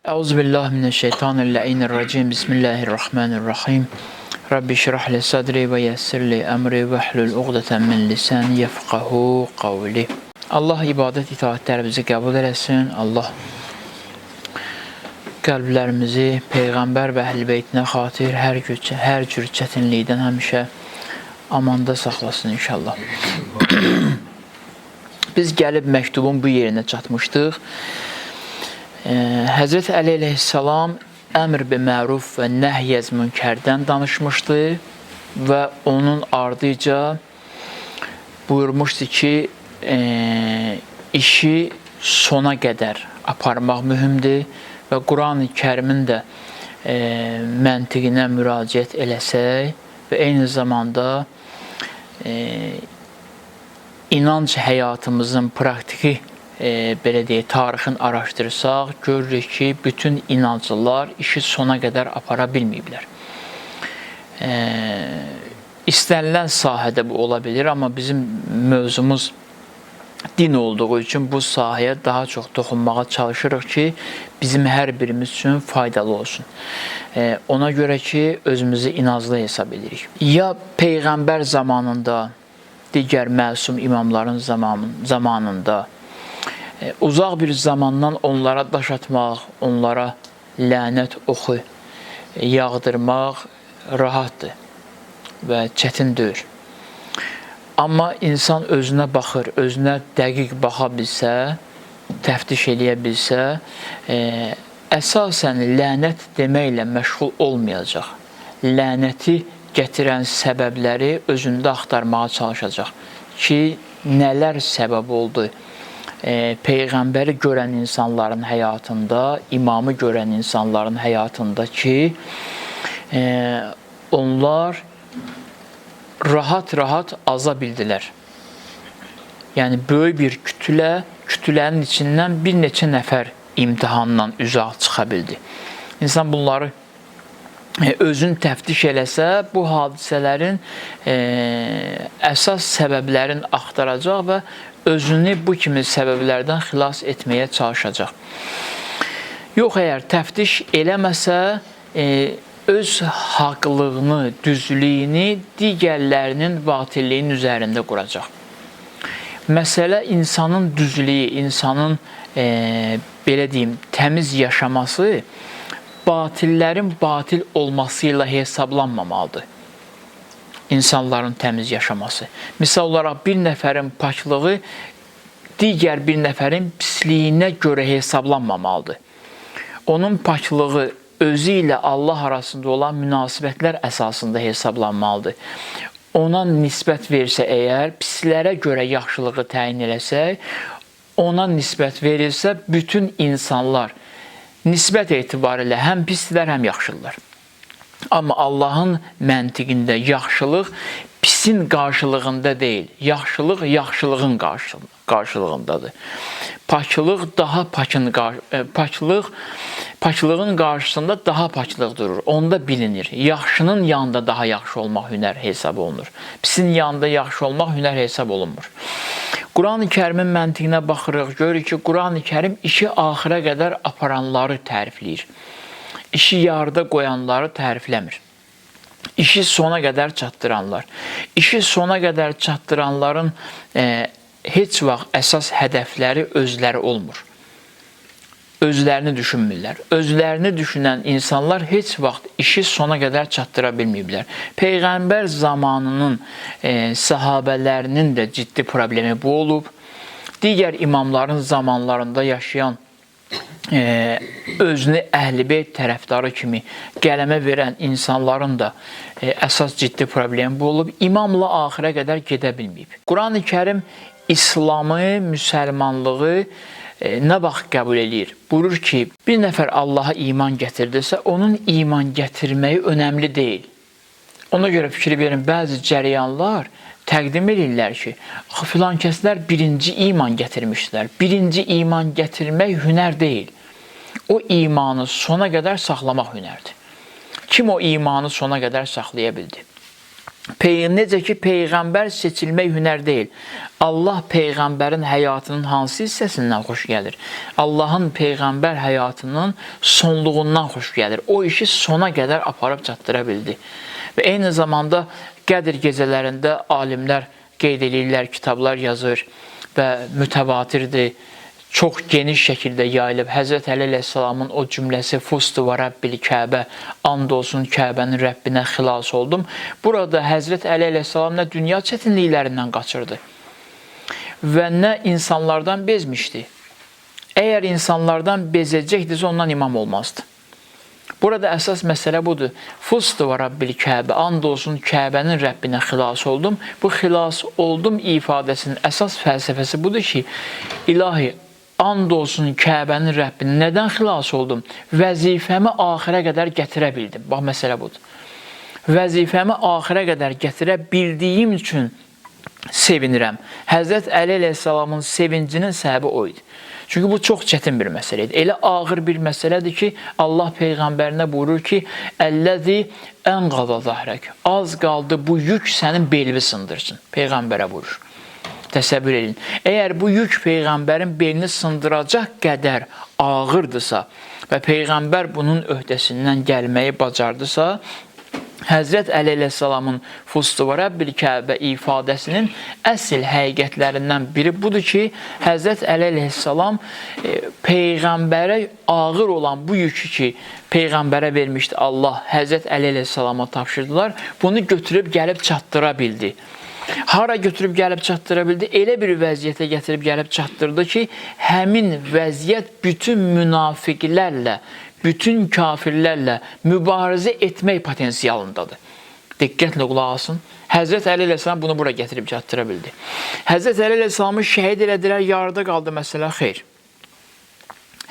Euzubillahimineşşeytanirracim. Bismillahirrahmanirrahim. Rabbi şrah li sadri ve yessir li emri ve hlul uqdeten min lisani yefqahu qavli. Allah ibadət itaətlərimizi qəbul eləsin. Allah qəlblərimizi Peyğəmbər və Əhl-i Beytinə xatir hər cür çətinlikdən həmişə amanda saxlasın inşallah. Biz gəlib məktubun bu yerinə çatmışdıq. Həzrət Əli əleyhissalam əmr bi məruf və nəhyəz münkərdən danışmışdı və onun ardıca buyurmuşdu ki, işi sona qədər aparmaq mühümdür və Quran-ı Kərimin də məntiqinə müraciət eləsək və eyni zamanda inanc həyatımızın praktiki belə deyək, tarixini araşdırsaq, görürük ki, bütün inanclılar işi sona qədər apara bilməyiblər. İstənilən sahədə bu ola bilir, amma bizim mövzumuz din olduğu üçün bu sahəyə daha çox toxunmağa çalışırıq ki, bizim hər birimiz üçün faydalı olsun. Ona görə ki, özümüzü inanclı hesab edirik. Ya Peyğəmbər zamanında, digər məsum imamların zamanında, uzaq bir zamandan onlara daş atmaq, onlara lənət oxu yağdırmaq rahatdır və çətin deyil. Amma insan özünə baxır, özünə dəqiq baxa bilsə, təftiş eləyə bilsə, əsasən lənət deməklə məşğul olmayacaq. Lənəti gətirən səbəbləri özündə axtarmağa çalışacaq ki, nələr səbəb oldu? Peyğəmbəri görən insanların həyatında, imamı görən insanların həyatında ki, onlar rahat-rahat aza bildilər. Yəni, böyük bir kütlənin içindən bir neçə nəfər imtihandan üzaq çıxa bildi. İnsan bunları özünü təftiş eləsə, bu hadisələrin əsas səbəblərini axtaracaq və özünü bu kimi səbəblərdən xilas etməyə çalışacaq. Yox, əgər təftiş eləməsə, öz haqlığını, düzlüyünü digərlərinin batilliyinin üzərində quracaq. Məsələ insanın düzlüyü, insanın belə deyim, təmiz yaşaması batillerin batil olması ilə hesablanmamalıdır. İnsanların təmiz yaşaması. Misal olaraq, bir nəfərin paklığı digər bir nəfərin pisliyinə görə hesablanmamalıdır. Onun paklığı özü ilə Allah arasında olan münasibətlər əsasında hesablanmalıdır. Ona nisbət versə əgər, pislərə görə yaxşılığı təyin eləsək, ona nisbət verilsə, bütün insanlar nisbət etibarilə həm pislər, həm yaxşılılar. Amma Allahın məntiqində yaxşılıq pisin qarşılığında deyil, yaxşılıq yaxşılığın qarşılığındadır. Paklıq paklığın qarşısında daha paklıq durur, onda bilinir. Yaxşının yanında daha yaxşı olmaq hünər hesab olunur. Pisin yanında yaxşı olmaq hünər hesab olunmur. Quran-ı Kərimin məntiqinə baxırıq, görürük ki, Quran-ı Kərim işi axıra qədər aparanları tərifləyir. İşi yarıda qoyanları tərifləmir. İşi sona qədər çatdıranlar. İşi sona qədər çatdıranların heç vaxt əsas hədəfləri özləri olmur. Özlərini düşünmürlər. Özlərini düşünən insanlar heç vaxt işi sona qədər çatdıra bilməyiblər. Peyğəmbər zamanının sahabələrinin də ciddi problemi bu olub. Digər imamların zamanlarında yaşayan özünü Əhl-i Beyt tərəfdarı kimi qələmə verən insanların da əsas ciddi problemi bu olub. İmamla axirə qədər gedə bilməyib. Quran-ı Kərim İslamı, müsəlmanlığı nə vaxt qəbul edir? Buyurur ki, bir nəfər Allaha iman gətirdirsə, onun iman gətirməyi önəmli deyil. Ona görə fikir verin, bəzi cərəyanlar təqdim edirlər ki, filan kəslər birinci iman gətirmişlər. Birinci iman gətirmək hünər deyil. O imanı sona qədər saxlamaq hünərdir. Kim o imanı sona qədər saxlaya bildi? necə ki, Peyğəmbər seçilmək hünər deyil. Allah Peyğəmbərin həyatının hansı hissəsindən xoş gəlir? Allahın Peyğəmbər həyatının sonluğundan xoş gəlir. O işi sona qədər aparıb çatdıra bildi. Və eyni zamanda Qədr gecələrində alimlər qeyd edirlər, kitablar yazır və mütəvatirdir. Çox geniş şəkildə yayılıb. Həzrət Əli əleyhissalamın o cümləsi Fustu və Rəbbil Kəbə, and olsun Kəbənin Rəbbinə xilas oldum. Burada Həzrət Əli əleyhissalam nə dünya çətinliklərindən qaçırdı və nə insanlardan bezmişdi. Əgər insanlardan bezəcəkdirsə ondan imam olmazdı. Burada əsas məsələ budur. Fustu və Rəbbil Kəbə, and olsun Kəbənin Rəbbinə xilas oldum. Bu xilas oldum ifadəsinin əsas fəlsəfəsi budur ki, ilahi, and olsun Kəbənin Rəbbinə nədən xilas oldum? Vəzifəmi axirə qədər gətirə bildim. Bax, məsələ budur. Vəzifəmi axirə qədər gətirə bildiyim üçün sevinirəm. Həzrət Əli əleyhissalamın sevincinin səbəbi o idi. Çünki bu çox çətin bir məsələ idi. Elə ağır bir məsələdir ki, Allah Peyğəmbərinə buyurur ki, Əlləzi ənqaza zahrək. Az qaldı bu yük sənin belini sındırsın. Peyğəmbərə buyurur. Təsəvvür edin. Əgər bu yük Peyğəmbərin belini sındıracaq qədər ağırdısa və Peyğəmbər bunun öhdəsindən gəlməyi bacardısa, Həzrət Əli əleyhissalamın Fustu və Rəbbil Kəbə ifadəsinin əsl həqiqətlərindən biri budur ki, Həzrət Əli əleyhissalam Peyğəmbərə ağır olan bu yükü ki, Peyğəmbərə vermişdi Allah, Həzrət Əli əleyhissalama tapşırdılar, bunu götürüb gəlib çatdıra bildi. Hara götürüb gəlib çatdıra bildi? Elə bir vəziyyətə gətirib gəlib çatdırdı ki, həmin vəziyyət bütün münafiqlərlə, bütün kafirlərlə mübarizə etmək potensialındadır. Diqqətlə qulaq asın. Həzrət Əli əleyhissalam bunu bura gətirib çatdıra bildi. Həzrət Əli əleyhissalamı şəhid elədilər, yarıda qaldı məsələ, xeyr.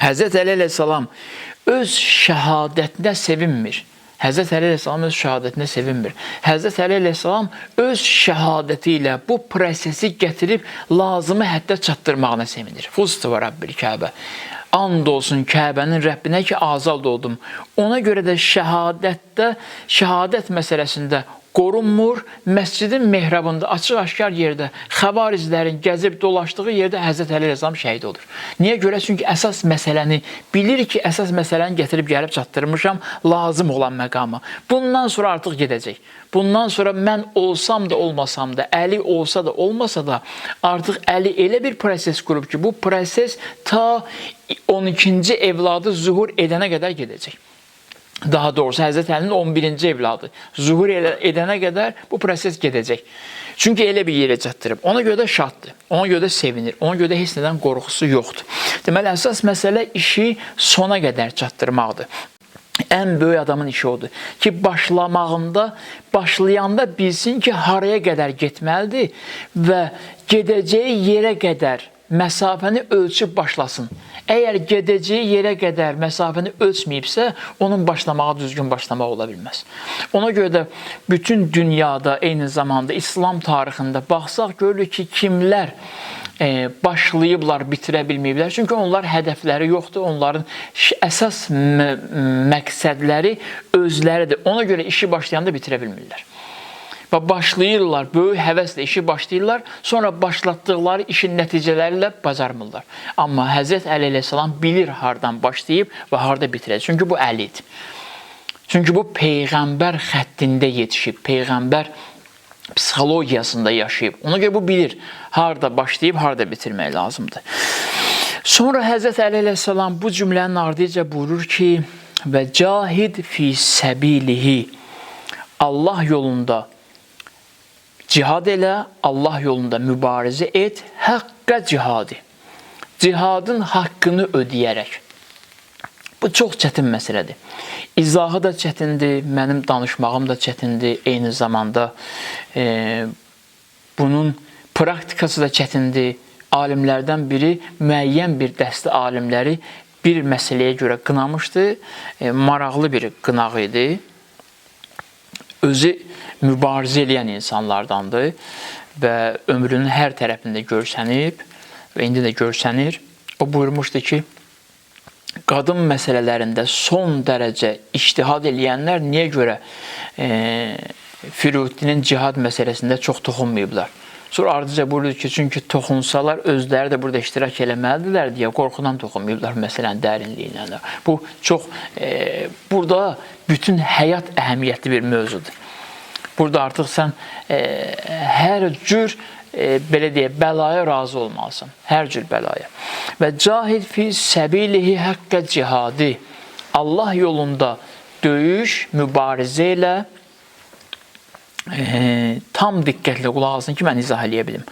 Həzrət Əli əleyhissalam öz şəhadətinə sevinmir. Həzrət Əli əleyhissalam öz şəhadətinə sevinmir. Həzrət Əli əleyhissalam öz şəhadəti ilə bu prosesi gətirib lazımı həddə çatdırmağına sevinir. Fustu və Rəbbil Kəbə. And olsun Kəbənin Rəbbinə ki, azad oldum. Ona görə də şəhadət məsələsində qorunmur, məscidin mehrabında, açıq-aşkar yerdə, xəvarizlərin gəzib dolaşdığı yerdə Həzrət Əli əleyhissalam şəhid olur. Niyə görə? Çünki əsas məsələni bilir ki, əsas məsələni gətirib gəlib çatdırmışam lazım olan məqama. Bundan sonra artıq gedəcək. Bundan sonra mən olsam da, olmasam da, Əli olsa da, olmasa da artıq Əli elə bir proses qurub ki, bu proses ta 12-ci evladı zuhur edənə qədər gedəcək. Daha doğrusu Həzrət Əlinin 11-ci evladı zuhur edənə qədər bu proses gedəcək. Çünki elə bir yerə çatdırıb. Ona görə də şaddır, ona görə də sevinir, ona görə də heç nədən qorxusu yoxdur. Deməli, əsas məsələ işi sona qədər çatdırmaqdır. Ən böyük adamın işi odur ki, başlayanda bilsin ki, haraya qədər getməlidir və gedəcəyi yerə qədər məsafəni ölçüb başlasın. Əgər gedəcəyi yerə qədər məsafəni ölçməyibsə, onun başlamağı düzgün başlamaq ola bilməz. Ona görə də bütün dünyada, eyni zamanda İslam tarixində baxsaq, görürük ki, kimlər başlayıblar, bitirə bilməyiblər. Çünki onlar hədəfləri yoxdur, onların əsas məqsədləri özləridir. Ona görə işi başlayanda bitirə bilmirlər. Və başlayırlar, böyük həvəslə işi başlayırlar, sonra başlatdıqları işin nəticələri ilə bacarmırlar. Amma Həzrət Əli əleyhissalam bilir hardan başlayıb və harda bitirəcək. Çünki bu Əlidir. Çünki bu Peyğəmbər xəttində yetişib, Peyğəmbər psixologiyasında yaşayıb. Ona görə bu bilir harda başlayıb, harda bitirmək lazımdır. Sonra Həzrət Əli əleyhissalam bu cümlənin ardıca buyurur ki, və cahid fi səbilihi, Allah yolunda cihad elə, Allah yolunda mübarizə et, həqqə cihadı. Cihadın haqqını ödəyərək. Bu çox çətin məsələdir. İzahı da çətindir, mənim danışmağım da çətindir, eyni zamanda bunun praktikası da çətindir. Alimlərdən biri müəyyən bir dəstə alimləri bir məsələyə görə qınamışdı. Maraqlı bir qınaq idi. Özü mübarizə edən insanlardandır və ömrünün hər tərəfində görsənib və indi də görsənir. O buyurmuşdu ki, qadın məsələlərində son dərəcə ictihad eləyənlər niyə görə Firutinin cihad məsələsində çox toxunmayıblar. Sonra ardıca buyurdu ki, çünki toxunsalar özləri də burada iştirak eləməlidirlər deyə qorxudan toxunmayıblar məsələn dərinliyinə. Bu çox burada bütün həyat əhəmiyyətli bir mövzudur. Burada artıq sən hər cür belə deyək, bəlaya razı olmalısan. Hər cür bəlaya. Və cahid fi səbilihi həqqə cihadi. Allah yolunda döyüş, mübarizə ilə tam diqqətlə qulaq alsın ki, mən izah eləyə bilim.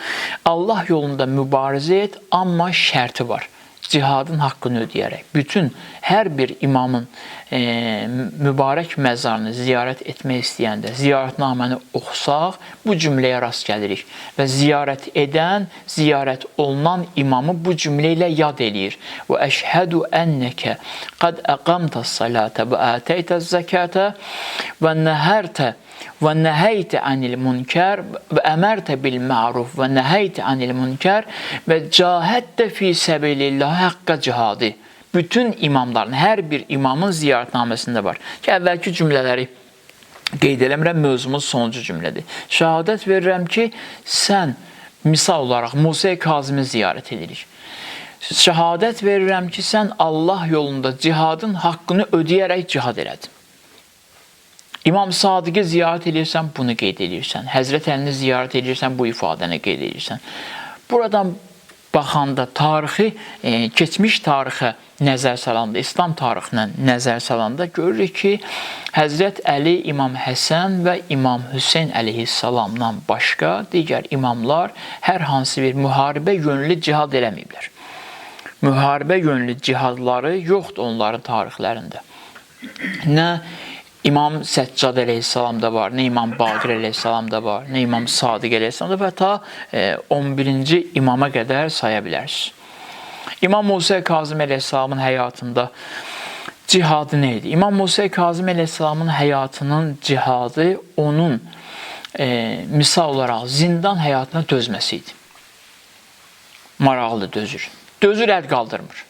Allah yolunda mübarizə et, amma şərti var. Cihadın haqqını ödəyərək. Bütün hər bir imamın mübarək məzarını ziyarət etmək istəyəndə ziyarətnaməni oxusaq, bu cümləyə rast gəlirik. Və ziyarət edən, ziyarət olunan imamı bu cümlə ilə yad eləyir. Və əşhədu ənnəkə qad əqamtəs salətə və ətəytəz zəkətə və nəhərtə və nəhəytə anil münkər və əmərtə bil ma'ruf və nəhəytə anil münkər və cahəddə fi səbilillah həqqə cihadı. Bütün imamların, hər bir imamın ziyarətnaməsində var. Ki, əvvəlki cümlələri qeyd eləmirəm, mövzumuz sonuncu cümlədir. Şəhadət verirəm ki, sən misal olaraq Musa Kazimi ziyarət edirik. Şəhadət verirəm ki, sən Allah yolunda cihadın haqqını ödəyərək cihad elədin. İmam Sadiqi ziyarət edirsən, bunu qeyd edirsən. Həzrət Əlini ziyarət edirsən, bu ifadəni qeyd edirsən. Buradan baxanda tarixi, keçmiş tarixə nəzər salanda, İslam tarixinə nəzər salanda görürük ki, Həzrət Əli, İmam Həsən və İmam Hüseyn əleyhissalamdan başqa digər imamlar hər hansı bir müharibə yönlü cihad eləməyiblər. Müharibə yönlü cihadları yoxdur onların tarixlərində. Nə İmam Səccad əleyhissalamda var, nə İmam Baqir əleyhissalamda var, nə İmam Sadiq əleyhissalamda və ta 11-ci imama qədər saya bilərsiniz. İmam Musa Kazim əleyhissalamın həyatında cihadı nə idi? İmam Musa Kazim əleyhissalamın həyatının cihadı onun misal olaraq zindan həyatına dözməsi idi. Maraqlı dözür. Dözür, əl qaldırmır.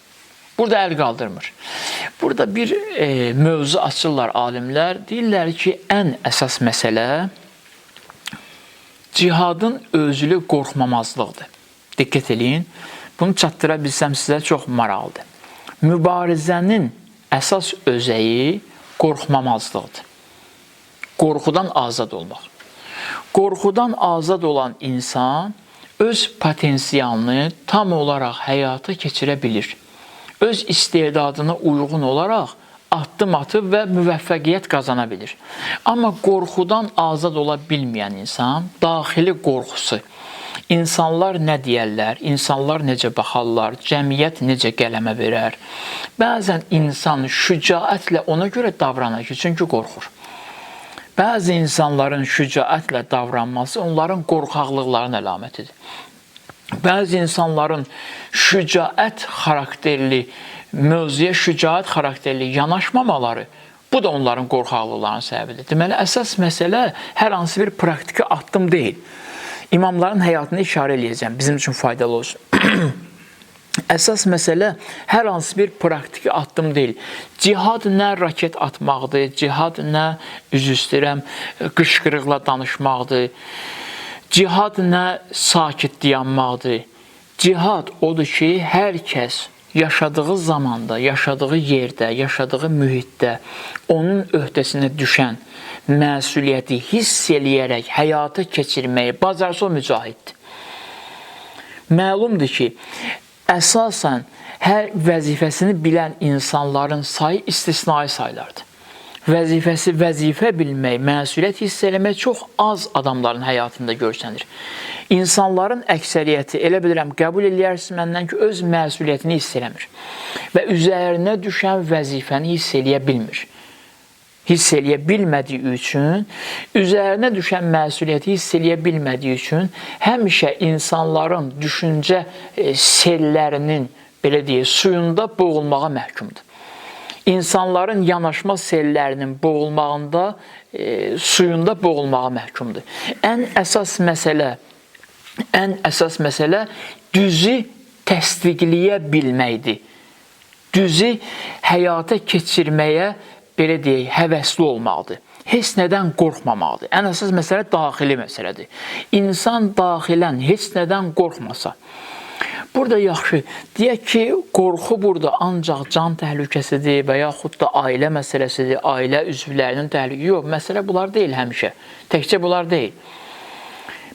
Burada əl qaldırmır. Burada bir mövzu açırlar alimlər. Deyirlər ki, ən əsas məsələ cihadın özlü qorxmamazlıqdır. Diqqət eləyin. Bunu çatdıra bilsəm sizə çox maraqlıdır. Mübarizənin əsas özəyi qorxmamazlıqdır. Qorxudan azad olmaq. Qorxudan azad olan insan öz potensialını tam olaraq həyata keçirə bilir. Öz istedadına uyğun olaraq addım atıb və müvəffəqiyyət qazana bilir. Amma qorxudan azad ola bilməyən insan, daxili qorxusu, insanlar nə deyərlər, insanlar necə baxarlar, cəmiyyət necə qələmə verər. Bəzən insan şücaətlə ona görə davranır ki, çünki qorxur. Bəzi insanların şücaətlə davranması onların qorxaqlıqlarının əlamətidir. Bəzi insanların şücaət xarakterli, mövzuya şücaət xarakterli yanaşmamaları, bu da onların qorxaqlıqlarının səbəbidir. Deməli, əsas məsələ hər hansı bir praktiki addım deyil. İmamların həyatını işarə eləyəcəm, bizim üçün faydalı olsun. Əsas məsələ hər hansı bir praktiki addım deyil. Cihad nə raket atmaqdır, cihad nə, üzr istəyirəm, qışqırıqla danışmaqdır. Cihad nə sakit dayanmaqdır. Cihad odur ki, hər kəs yaşadığı zamanda, yaşadığı yerdə, yaşadığı mühitdə onun öhdəsinə düşən məsuliyyəti hiss eləyərək həyata keçirməyi bacarsa o mücahiddir. Məlumdur ki, əsasən hər vəzifəsini bilən insanların sayı istisnai saylardır. Vəzifəsi vəzifə bilmək, məsuliyyət hiss eləmək çox az adamların həyatında görsənir. İnsanların əksəriyyəti, elə bilirəm, qəbul eləyərsiniz məndən ki, öz məsuliyyətini hiss eləmir və üzərinə düşən vəzifəni hiss eləyə bilmir. Hiss eləyə bilmədiyi üçün, üzərinə düşən məsuliyyəti hiss eləyə bilmədiyi üçün həmişə insanların düşüncə sellərinin, belə deyək, suyunda boğulmağa məhkumdur. İnsanların yanaşma sellərinin boğulmağında, suyunda boğulmağa məhkumdur. Ən əsas məsələ düzü təsdiqləyə bilməkdir. Düzü həyata keçirməyə, belə deyək, həvəsli olmaqdır. heç nədən qorxmamalıdır. Ən əsas məsələ daxili məsələdir. İnsan daxilən heç nədən qorxmasa, burada yaxşı, deyək ki, qorxu burada ancaq can təhlükəsidir və yaxud da ailə məsələsidir, ailə üzvlərinin təhlükəsi. Yox, məsələ bunlar deyil həmişə. Təkcə bunlar deyil.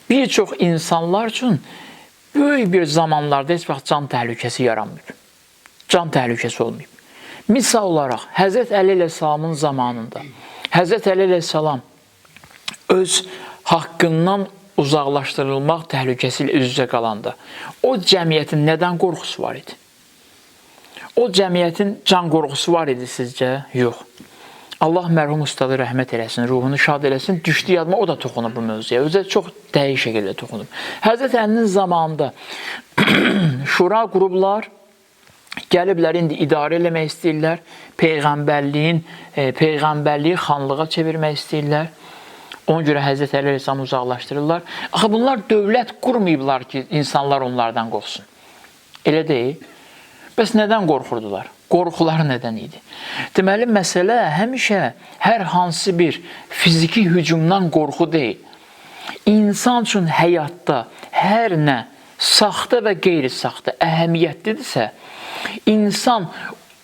Bir çox insanlar üçün böyük bir zamanlarda heç vaxt can təhlükəsi yaranmayıb. Can təhlükəsi olmayıb. Misal olaraq, Həzrət Əli əleyhissalamın zamanında Həzrət Əli əleyhissalam öz haqqından uzaqlaşdırılmaq təhlükəsi ilə üz-üzə qalanda o cəmiyyətin nədən qorxusu var idi? O cəmiyyətin can qorxusu var idi sizcə? Yox. Allah mərhum ustadı rəhmət eləsin, ruhunu şad eləsin, düşdü yadıma, o da toxunub bu mövzuya. Özə çox dəqiq şəkildə toxunub. Həzrət Əlinin zamanında şura qruplar gəliblər, indi idarə eləmək istəyirlər, peyğəmbərliyi xanlığa çevirmək istəyirlər. Ona görə Həzrət Əli əleyhissalamı uzaqlaşdırırlar. Axı bunlar dövlət qurmayıblar ki, insanlar onlardan qorxsun. Elə deyil. Bəs nədən qorxurdular? Qorxuları nədən idi? Deməli, məsələ həmişə hər hansı bir fiziki hücumdan qorxu deyil. İnsan üçün həyatda hər nə saxta və qeyri-saxta əhəmiyyətlidirsə, insan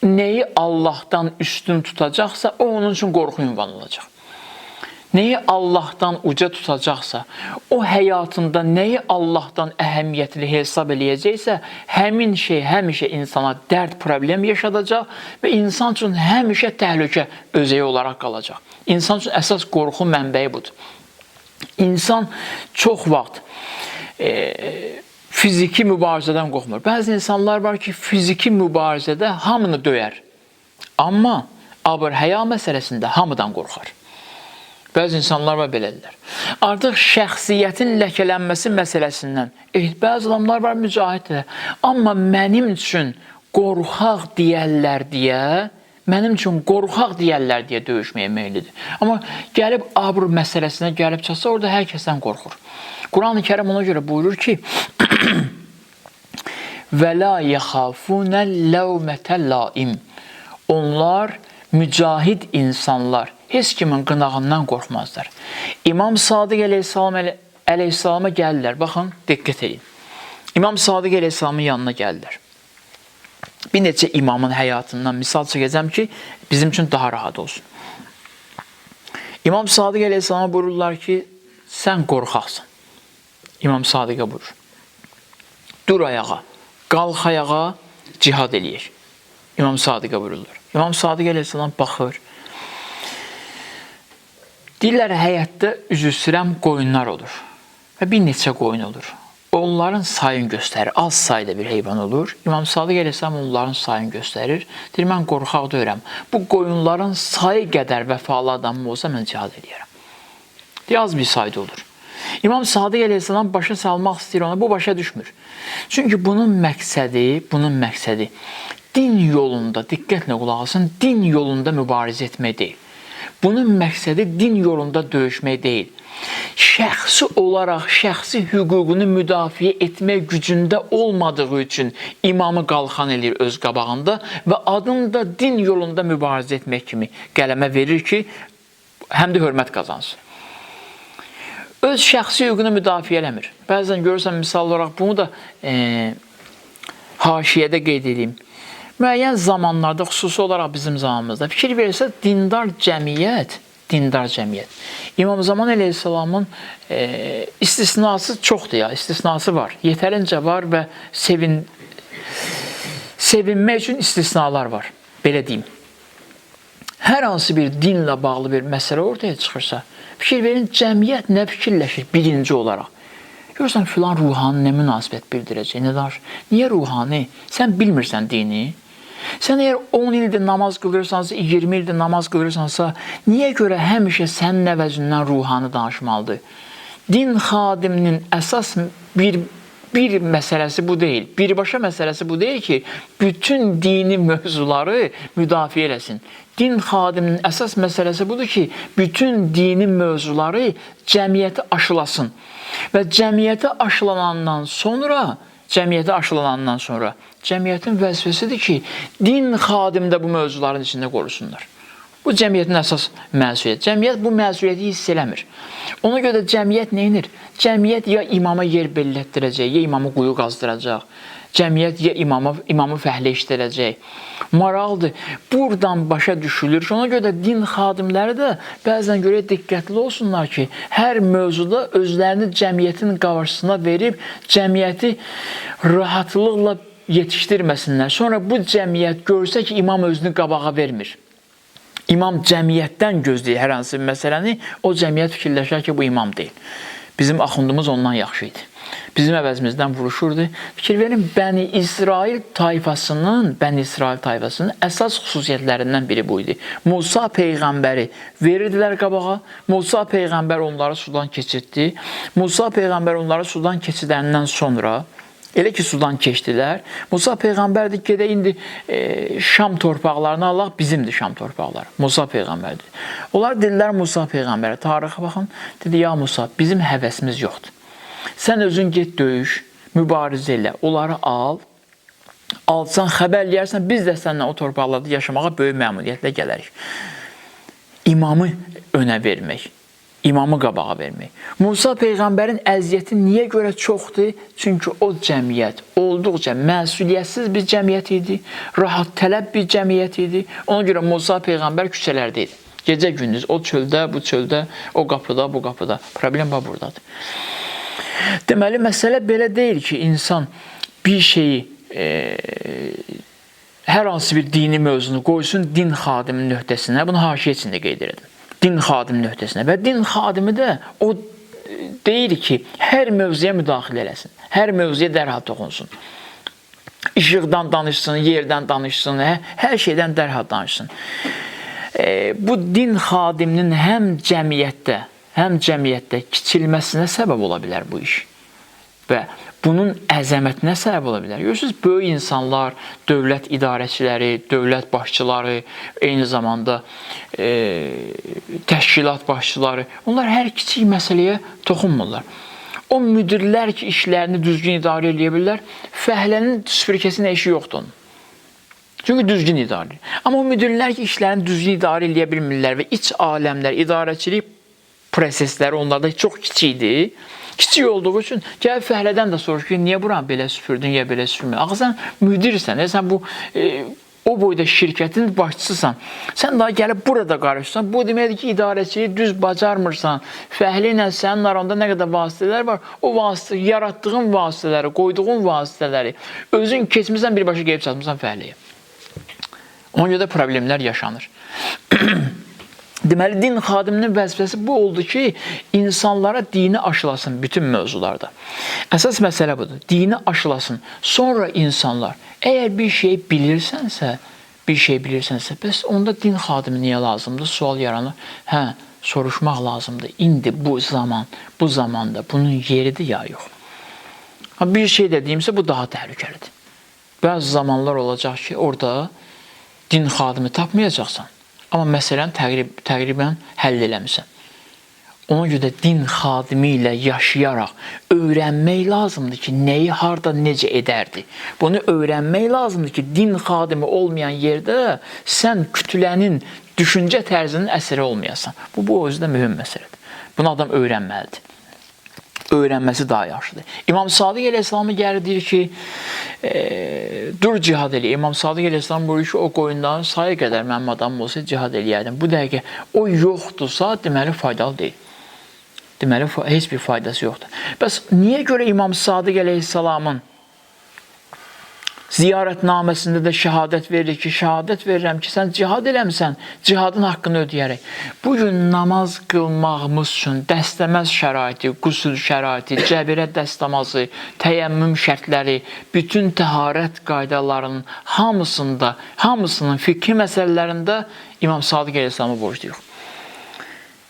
nəyi Allahdan üstün tutacaqsa, o onun üçün qorxu ünvanı olacaq. Nəyi Allahdan uca tutacaqsa, o həyatında nəyi Allahdan əhəmiyyətli hesab eləyəcəksə, həmin şey həmişə insana dərd, problem yaşadacaq və insan üçün həmişə təhlükə özəyi olaraq qalacaq. İnsan üçün əsas qorxu mənbəyi budur. İnsan çox vaxt fiziki mübarizədən qorxmur. Bəzi insanlar var ki, fiziki mübarizədə hamını döyər. Amma abır-həya məsələsində hamıdan qorxar. Bəzi insanlar var belədirlər. Artıq şəxsiyyətin ləkələnməsi məsələsindən bəzi adamlar var mücahiddir. Amma mənim üçün qorxaq deyərlər deyə döyüşməyə meyillidir. Amma gəlib abr məsələsinə gəlib çatsa, orada hər kəsdən qorxur. Quran-ı Kərim ona görə buyurur ki, və la yəxafunə ləvmətə laim. Onlar, mücahid insanlar, heç kimin qınağından qorxmazlar. İmam Sadiq əleyhissalama gəlirlər. Baxın, diqqət edin. İmam Sadiq əleyhissalamın yanına gəlirlər. Bir neçə imamın həyatından misal çəkəcəm ki, bizim üçün daha rahat olsun. İmam Sadiq əleyhissalama buyururlar ki, sən qorxaqsın. İmam Sadiqə buyurur. Dur ayağa, qalx ayağa, cihad eləyək. İmam Sadiqə buyururlar. İmam Sadiq əleyhissalam baxır. Deyirlər, həyətdə üzü sürəm qoyunlar olur və bir neçə qoyun olur. Onların sayını göstərir, az sayda bir heyvan olur. İmam Sadiq əleyhissalam onların sayını göstərir. Deyir, mən qorxaq deyirəm. Bu qoyunların sayı qədər vəfalı adamım olsa, mən cihad eləyərəm. Deyir, az bir sayda olur. İmam Sadiq əleyhissalam başa salmaq istəyir ona, bu başa düşmür. Çünki bunun məqsədi din yolunda, diqqətlə qulaq asın, din yolunda mübarizə etmək deyil. Bunun məqsədi din yolunda döyüşmək deyil. Şəxsi olaraq şəxsi hüququnu müdafiə etmək gücündə olmadığı üçün imamı qalxan eləyir öz qabağında və adını da din yolunda mübarizə etmək kimi qələmə verir ki, həm də hörmət qazansın. Öz şəxsi hüququnu müdafiə eləmir. Bəzən görürsən, misal olaraq bunu da haşiyədə qeyd edeyim. Müəyyən zamanlarda, xüsusi olaraq bizim zamanımızda fikir verirsə, dindar cəmiyyət, İmam Zaman əleyhissalamın istisnası çoxdur ya, istisnası var. Yetərincə var və sevinmək üçün istisnalar var, belə deyim. Hər hansı bir dinlə bağlı bir məsələ ortaya çıxırsa, fikir verin, cəmiyyət nə fikirləşir birinci olaraq? Görürsən, filan ruhani nə münasibət bildirəcək, nə danışır? Niyə ruhani? Sən bilmirsən dini. Sən əgər 10 ildir namaz qılırsansa, 20 ildir namaz qılırsansa, niyə görə həmişə sənin əvəzindən ruhani danışmalıdır? Din xadiminin əsas bir məsələsi bu deyil. Birbaşa məsələsi bu deyil ki, bütün dini mövzuları müdafiə eləsin. Din xadiminin əsas məsələsi budur ki, bütün dini mövzuları cəmiyyəti aşılasın. Və cəmiyyəti aşılanandan sonra cəmiyyətin vəzifəsidir ki, din xadimi də bu mövzuların içində qorusunlar. Bu cəmiyyətin əsas məsuliyyəti. Cəmiyyət bu məsuliyyəti hiss eləmir. Ona görə də cəmiyyət nə edir? Cəmiyyət ya imama yer bellətdirəcək, ya imamı quyu qazdıracaq. Cəmiyyət ya imamı fəhləşdirəcək. Maraldır. Buradan başa düşülür ki, ona görə də din xadimləri də bəzən görə diqqətli olsunlar ki, hər mövzuda özlərini cəmiyyətin qarşısına verib, cəmiyyəti rahatlıqla yetişdirməsinlər. Sonra bu cəmiyyət görsə ki, imam özünü qabağa vermir. İmam cəmiyyətdən gözləyir hər hansı bir məsələni, o cəmiyyət fikirləşər ki, bu imam deyil. Bizim axundumuz ondan yaxşı idi. Bizim əvəzimizdən vuruşurdu. Fikir verin, Bəni İsrail tayfasının əsas xüsusiyyətlərindən biri bu idi. Musa Peyğəmbəri verirdilər qabağa. Musa Peyğəmbər onları sudan keçirtdi. Musa Peyğəmbər onları sudan keçidəndən sonra elə ki, sudan keçdilər. Musa Peyğəmbərdir ki, indi Şam torpaqlarını Allah bizimdir Şam torpaqları. Musa Peyğəmbərdir. Onlar dedilər Musa Peyğəmbərə, tarixə baxın. Dedi, ya Musa, bizim həvəsimiz yoxdur. Sən özün get döyüş, mübarizə elə, onları alsan, xəbər eləyərsən, biz də səninlə o torpaqlarda yaşamağa böyük məmnuniyyətlə gələrik. İmamı önə vermək. İmamı qabağa vermək. Musa Peyğəmbərin əziyyəti niyə görə çoxdur? Çünki o cəmiyyət olduqca məsuliyyətsiz bir cəmiyyət idi, rahat tələb bir cəmiyyət idi. Ona görə Musa Peyğəmbər küçələrdə idi. Gecə gündüz o çöldə, bu çöldə, o qapıda, bu qapıda. Problem buradadır. Deməli, məsələ belə deyil ki, insan bir şeyi, hər hansı bir dini mövzunu qoysun din xadiminin öhdəsinə. Bunu haşiyə içində qeyd edirəm. Din xadiminin öhdəsinə. Və din xadimi də o deyir ki, hər mövzuya müdaxilə eləsin. Hər mövzuya dərhal toxunsun. İşıqdan danışsın, yerdən danışsın, hər şeydən dərhal danışsın. Bu din xadiminin həm cəmiyyətdə kiçilməsinə səbəb ola bilər bu iş. Və bunun əzəmətinə səbəb ola bilər. Görürsünüz, böyük insanlar, dövlət idarəçiləri, dövlət başçıları, eyni zamanda təşkilat başçıları, onlar hər kiçik məsələyə toxunmurlar. O müdirlər ki, işlərini düzgün idarə edə bilirlər, fəhlənin süpürkəsinin işi yoxdur onun. Çünki düzgün idarə edir. Amma o müdirlər ki, işlərini düzgün idarə edə bilmirlər və iç aləmlər, idarəçilik prosesləri onlarda çox kiçikdir. Kiçik olduğu üçün gəlib fəhlədən də soruş ki, niyə buranı belə süpürdün, ya belə süpürmədin? Axı sən müdirsən, sən o boyda şirkətin başçısısan. Sən daha gəlib burada qarışsan, bu deməkdir ki, idarəçiliyi düz bacarmırsan. Fəhlə ilə sənin aranda nə qədər vasitələr var, o yaratdığın vasitələri, qoyduğun vasitələri özün keçmirsən, birbaşa gəlib çatmırsan fəhləyə. Ona görə də problemlər yaşanır. Deməli, din xadiminin vəzifəsi bu oldu ki, insanlara dini aşılasın bütün mövzularda. Əsas məsələ budur. Dini aşılasın. Sonra insanlar, əgər bir şey bilirsənsə, bəs onda din xadimi niyə lazımdır? Sual yaranır. Soruşmaq lazımdır. İndi bu zamanda bunun yeridir ya yox. Bir şey dediyimsə, bu daha təhlükəlidir. Bəzi zamanlar olacaq ki, orada din xadimi tapmayacaqsan. Amma məsələni təqribən həll eləmirsən. Ona görə də din xadimi ilə yaşayaraq öyrənmək lazımdır ki, nəyi, harda, necə edərdi. Bunu öyrənmək lazımdır ki, din xadimi olmayan yerdə sən kütlənin, düşüncə tərzinin əsəri olmayasan. Bu özü də mühüm məsələdir. Bunu adam öyrənməlidir. Öyrənməsi daha yaxşıdır. İmam Sadiq əleyhissalamı gəlir, deyir ki, dur cihad elə. İmam Sadiq əleyhissalam buyurur ki, o qoyunların sayı qədər mənim adamım olsa cihad eləyərdim. Bu dəqiqə o yoxdursa, deməli faydalı deyil. Deməli, heç bir faydası yoxdur. Bəs niyə görə İmam Sadiq əleyhissalamın ziyarətnaməsində də şəhadət verir ki, şəhadət verirəm ki, sən cihad eləmsən, cihadın haqqını ödəyərək. Bugün namaz qılmağımız üçün dəstəməz şəraiti, qüsül şəraiti, cəbirə dəstəmazı, təyəmmüm şərtləri, bütün təharət qaydalarının hamısının fikri məsələlərində İmam Sadiq əleyhissalama borcluyuq.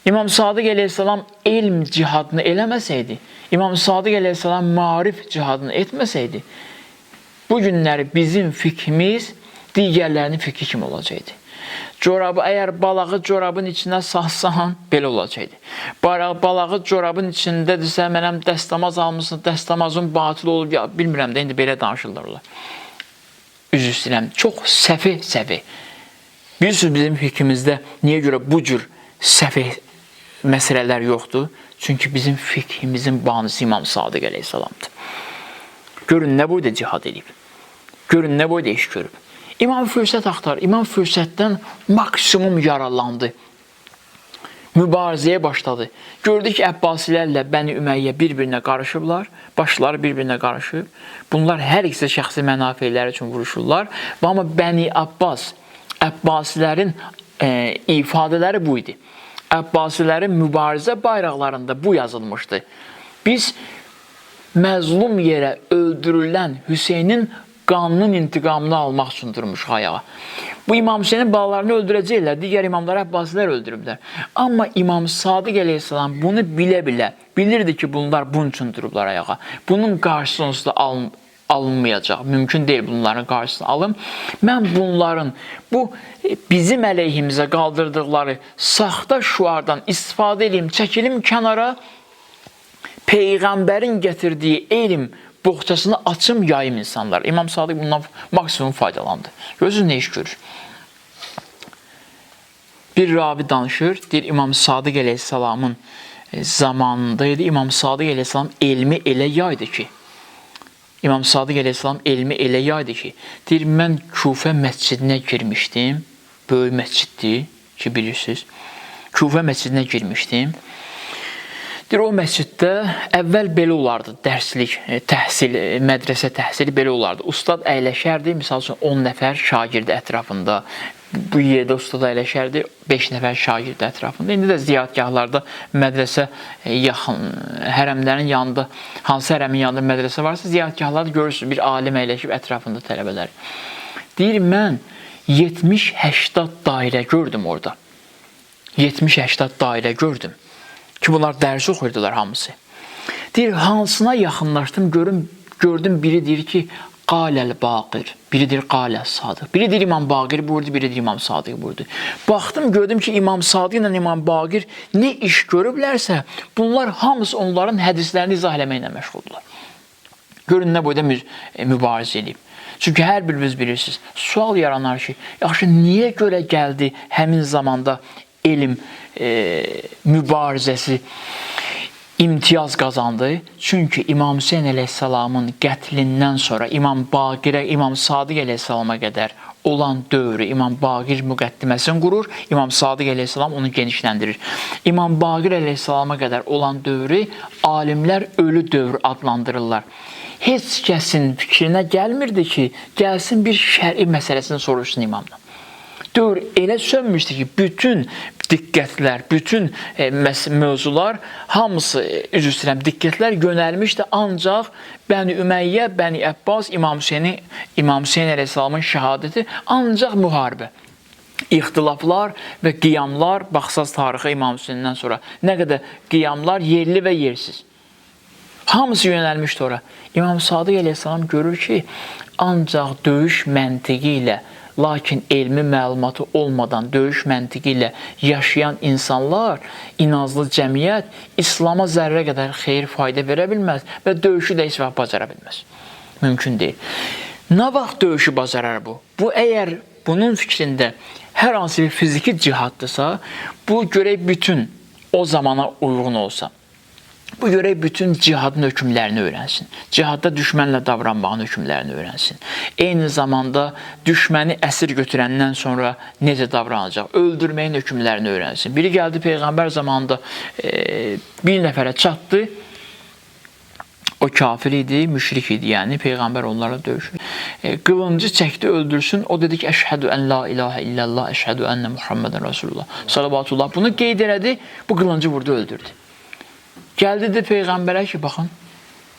İmam Sadiq əleyhissalam elm cihadını eləməsəydi, İmam Sadiq əleyhissalam maarif cihadını etməsəydi, bu günləri bizim fikrimiz digərlərinin fikri kimi olacaqdı. Əgər balağı corabın içinə salsan, belə olacaqdı. Balağı corabın içindədirsə, mənəm dəstəmaz almışsın, dəstəmazın batıl olub, bilmirəm də, indi belə danışırlar. Üzr istəyirəm, çox səfi. Bilirsiniz, bizim fikrimizdə niyə görə bu cür səfeh məsələlər yoxdur? Çünki bizim fikrimizin banisi İmam Sadiq əleyhissalamdır. Görün, nə boyda cihad edib. Görün, nə boyda iş görüb. İmam fürsət axtar. İmam fürsətdən maksimum yaralandı. Mübarizəyə başladı. Gördü ki, Əbbasilərlə Bəni Üməyyə bir-birinə qarışıblar. Başları bir-birinə qarışıb. Bunlar hər ikisi şəxsi mənafelləri üçün vuruşurlar. Amma Bəni Abbas, Əbbasilərin ifadələri bu idi. Əbbasilərin mübarizə bayraqlarında bu yazılmışdı. Biz məzlum yerə öldürülən Hüseynin qanının intiqamını almaq üçün durmuş ayağa. Bu İmam Hüseynin balalarını öldürəcəklər, digər imamları Əbbasilər öldürüblər. Amma İmam Sadiq əleyhissalam bunu bilə-bilə bilirdi ki, bunlar bunun üçün durublar ayağa. Bunun qarşısını da alınmayacaq. Mümkün deyil bunların qarşısını alım. Mən bunların bu bizim əleyhimizə qaldırdıqları saxta şüardan istifadə edeyim, çəkilim kənara, Peyğəmbərin gətirdiyi elm boğçasını açım, yayım insanlar. İmam Sadiq bundan maksimum faydalandı. Gözünüz nə iş görür? Bir ravi danışır, deyir İmam Sadiq əleyhissalamın zamanında idi. İmam Sadiq əleyhissalam elmi elə yaydı ki, İmam Sadiq əleyhissalam elmi elə yaydı ki, deyir, mən Kufə məscidinə girmişdim, böyük məsciddir ki, bilirsiniz. Kufə məscidinə girmişdim. Deyir, o məsciddə əvvəl belə olardı, dərslik, təhsil, mədrəsə təhsili belə olardı. Ustad əyləşərdi, misal üçün 10 nəfər şagird ətrafında, bu yerdə ustad əyləşərdi, 5 nəfər şagird ətrafında. İndi də ziyarətgahlarda mədrəsə yaxın, hərəmlərin yanında, hansı hərəmin yanında mədrəsə varsa, ziyarətgahlarda görürsünüz, bir alim əyləşib ətrafında tələbələr. Deyir, mən 70-80 dairə gördüm orada. 70-80 dairə gördüm. Ki, bunlar dərs oxuyurdular hamısı. Deyir, hansına yaxınlaşdım, gördüm biri deyir ki, Qaləl Baqir, biri deyir Qaləl Sadiq, biri deyir İmam Baqir buyurdu, biri deyir İmam Sadiq buyurdu. Baxdım, gördüm ki, İmam Sadiq ilə İmam Baqir nə iş görüblərsə, bunlar hamısı onların hədislərini izah eləməklə məşğuldular. Görün, nə boyda mübarizə edib. Çünki hər biriniz bilirsiniz, sual yaranar ki, yaxşı, niyə görə gəldi həmin zamanda elm mübarizəsi imtiyaz qazandı? Çünki İmam Hüseyin əleyhissalamın qətlindən sonra İmam Baqirə, İmam Sadiq əleyhissalama qədər olan dövrü İmam Baqir müqəddiməsini qurur, İmam Sadiq əleyhissalam onu genişləndirir. İmam Baqir əleyhissalama qədər olan dövrü alimlər ölü dövr adlandırırlar. Heç kəsin fikrinə gəlmirdi ki, gəlsin bir şəri məsələsini soruşsun imamdan. Dövr elə sönmüşdü ki, bütün diqqətlər, bütün mövzular, hamısı, üzr istəyirəm, diqqətlər yönəlmişdi ancaq Bəni Üməyyə, Bəni Əbbas, İmam Hüseyin əleyhissalamın şəhadəti, ancaq müharibə. İxtilaflar və qiyamlar, baxsaz tarixi İmam Hüseyndən sonra nə qədər qiyamlar yerli və yersiz. Hamısı yönəlmişdi ora. İmam Sadiq əleyhissalam görür ki, ancaq döyüş məntiqi ilə, lakin elmi məlumatı olmadan döyüş məntiqi ilə yaşayan insanlar, inazlı cəmiyyət İslama zərrə qədər xeyir, fayda verə bilməz və döyüşü də heç vaxt bacara bilməz. Mümkün deyil. Nə vaxt döyüşü bacarar bu? Bu, əgər bunun fikrində hər hansı bir fiziki cihaddırsa, bu görək bütün o zamana uyğun olsa, bu görək bütün cihadın hökmlərini öyrənsin. Cihadda düşmənlə davranmağın hökmlərini öyrənsin. Eyni zamanda düşməni əsir götürəndən sonra necə davranacaq, öldürməyin hökmlərini öyrənsin. Biri gəldi Peyğəmbər zamanında bir nəfərə çatdı, o kafir idi, müşrik idi, yəni Peyğəmbər onlarla döyüşür. Qılıncı çəkdi, öldürsün, o dedi ki, əşhədü ən la ilahə illallah, əşhədü ənə Muhammedən Rasulullah, salavatullah. Bunu qeyd elədi, bu qılıncı vurdu, öldürdü. Gəldi də Peyğəmbərə ki, baxın,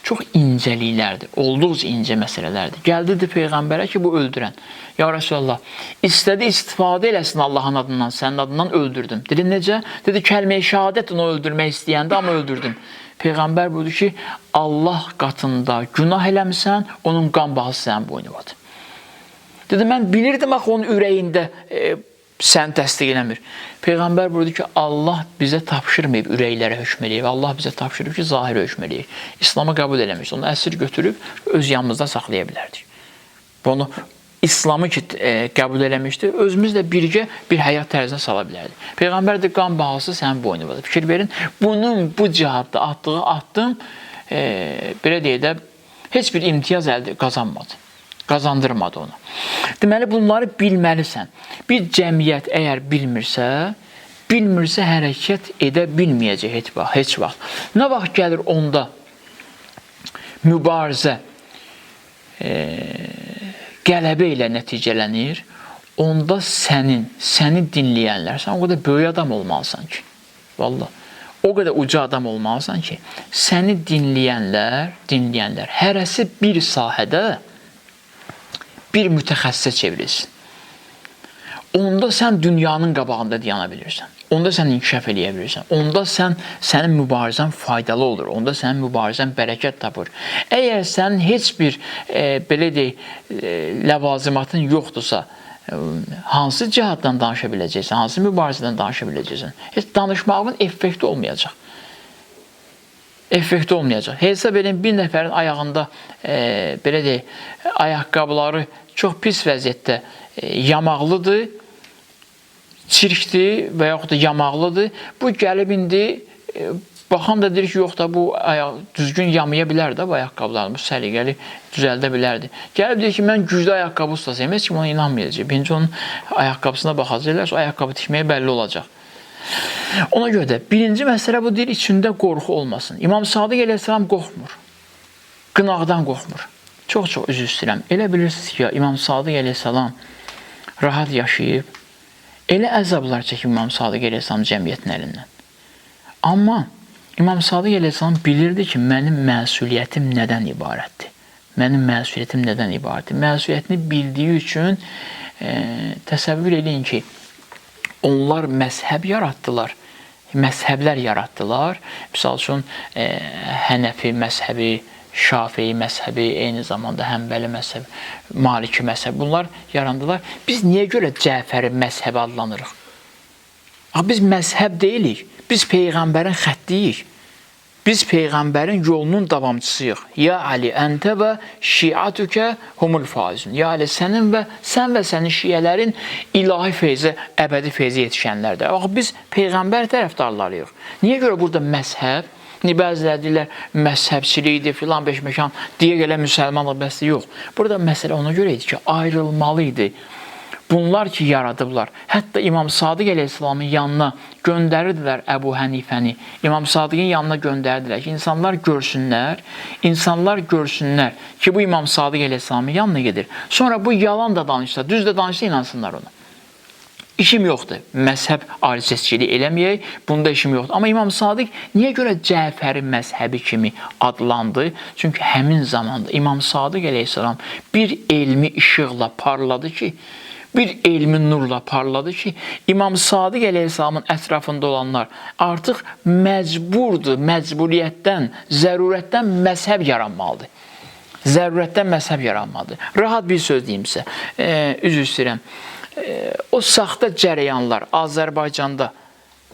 çox incəliklərdir, olduqca incə məsələlərdir. Gəldi də Peyğəmbərə ki, bu öldürən. Ya Rasulallah, istədi istifadə eləsin Allahın adından, sənin adından öldürdüm. Dedi, necə? Dedi, kəlmə-i şəhadət onu öldürmək istəyəndə, amma öldürdüm. Peyğəmbər buyurdu ki, Allah qatında günah eləmirsən, onun qan bahası sənin boynuvadır. Dedi, mən bilirdim axı onun ürəyində səni təsdiq eləmir. Peyğəmbər buyurdu ki, Allah bizə tapşırmayıb ürəklərə hökm eləyib. Allah bizə tapşırıb ki, zahirə hökm eləyib. İslamı qəbul eləmiş. Onu əsir götürüb öz yanımızda saxlaya bilərdik. Bunu İslamı ki qəbul eləmişdi, özümüzlə birgə bir həyat tərzinə sala bilərdik. Peyğəmbər də qan bahası sənin boynundadır. Fikir verin, bunun bu cihadda atdığı addım belə deyək də heç bir imtiyaz qazanmadı. Qazandırmadı onu. Deməli, bunları bilməlisən. Bir cəmiyyət əgər bilmirsə hərəkət edə bilməyəcək heç vaxt. Nə vaxt gəlir onda mübarizə qələbə ilə nəticələnir, onda səni dinləyənlər, sən o qədər böyük adam olmalısan ki, vallahi, o qədər uca adam olmalısan ki, səni dinləyənlər, hərəsi bir sahədə bir mütəxəssisə çevrilsin. Onda sən dünyanın qabağında dayana bilirsən. Onda sən inkişaf eləyə bilirsən. Onda sənin mübarizən faydalı olur. Onda sənin mübarizən bərəkət tapır. Əgər sənin heç bir belə deyək, ləvazimatın yoxdursa, hansı cihaddan danışa biləcəksən, hansı mübarizədən danışa biləcəksən? Heç danışmağın effekti olmayacaq. Effekti olmayacaq. Hesab edin, bir nəfərin ayağında belə deyək, ayaqqabıları çox pis vəziyyətdə yamaqlıdır, çirkdir və yaxud da yamaqlıdır. Bu gəlib indi baxan da deyir ki, yox da bu düzgün yamaya bilər də bu ayaqqabılarını, bu səliqəli düzəldə bilərdi. Gəlib deyir ki, mən güclü ayaqqabı ustasıyım, heç kim ona inanmayacaq. Birinci onun ayaqqabısına baxacaqlar, o ayaqqabı tikməyə bəlli olacaq. Ona görə də birinci məsələ bu deyir, içində qorxu olmasın. İmam Sadiq əleyhissalam qorxmur, qınaqdan qorxmur. Çox üzr istəyirəm. Elə bilirsiniz ki, İmam Sadiq əleyhissalam rahat yaşayıb, elə əzablar çəkib İmam Sadiq əleyhissalam cəmiyyətin əlindən. Amma İmam Sadiq əleyhissalam bilirdi ki, mənim məsuliyyətim nədən ibarətdir? Məsuliyyətini bildiyi üçün təsəvvür edin ki, onlar məzhəblər yaratdılar. Misal üçün, Hənəfi məzhəbi, Şafii məzhəbi, eyni zamanda Həmbəli məzhəbi, Maliki məzhəbi, bunlar yarandılar. Biz niyə görə Cəfəri məzhəbi adlanırıq? Biz məzhəb deyilik, biz Peyğəmbərin xəttiyik. Biz Peyğəmbərin yolunun davamçısıyıq. Ya Ali, əntə və şiatükə humul faizun. Ya Ali, sən və sənin şiyələrin ilahi feyzə, əbədi feyzə yetişənlərdir. Biz Peyğəmbər tərəfdarlarıyıq. Niyə görə burada məzhəb? Bəziləri deyirlər, məzhəbçilikdir, filan beşməkan, deyə gələ müsəlmanlıq bəsdir. Yox. Burada məsələ ona görə idi ki, ayrılmalı idi. Bunlar ki, yaradıblar. Hətta İmam Sadiq əleyhissalamın yanına göndərirdilər Əbu Hənifəni. İmam Sadiqin yanına göndərirdilər ki, insanlar görsünlər ki, bu İmam Sadiq əleyhissalamın yanına gedir. Sonra bu yalan da danışsa, düz də danışsa inansınlar ona. İşim yoxdur. Məzhəb alicəsçiliyi eləməyək, bunda işim yoxdur. Amma İmam Sadiq niyə görə Cəfəri məzhəbi kimi adlandı? Çünki həmin zamanda İmam Sadiq əleyhissalam bir elmi işıqla parladı ki, bir elmi nurla parladı ki, İmam Sadiq əleyhissalamın ətrafında olanlar artıq məcburiyyətdən, zərurətdən məzhəb yaranmalıdır. Rahat bir söz deyim sizə, üzr istəyirəm. O saxta cərəyanlar Azərbaycanda